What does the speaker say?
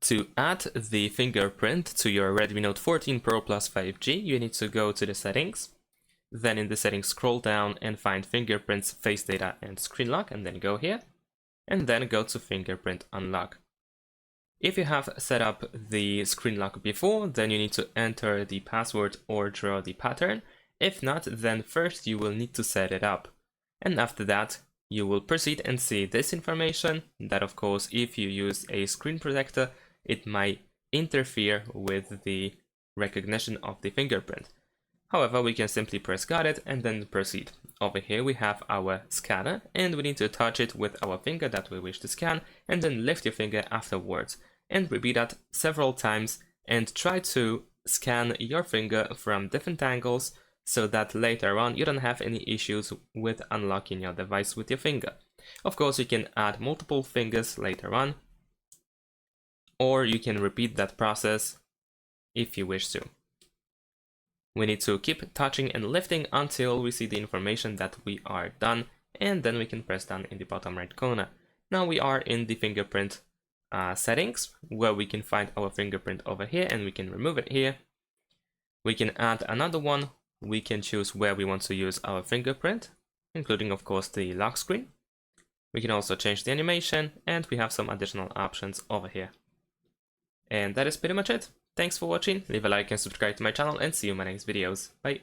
To add the fingerprint to your Redmi Note 14 Pro Plus 5G, you need to go to the settings. Then in the settings, scroll down and find fingerprints, face data, and screen lock, and then go here. And then go to fingerprint unlock. If you have set up the screen lock before, then you need to enter the password or draw the pattern. If not, then first you will need to set it up. And after that, you will proceed and see this information that, of course, if you use a screen protector, it might interfere with the recognition of the fingerprint. However, we can simply press got it and then proceed. Over here we have our scanner and we need to touch it with our finger that we wish to scan and then lift your finger afterwards. And repeat that several times and try to scan your finger from different angles so that later on you don't have any issues with unlocking your device with your finger. Of course, you can add multiple fingers later on, or you can repeat that process if you wish to. We need to keep touching and lifting until we see the information that we are done, and then we can press done in the bottom right corner. Now we are in the fingerprint settings, where we can find our fingerprint over here and we can remove it here. We can add another one. We can choose where we want to use our fingerprint, including of course the lock screen. We can also change the animation, and we have some additional options over here. And that is pretty much it. Thanks for watching, leave a like and subscribe to my channel, and see you in my next videos. Bye!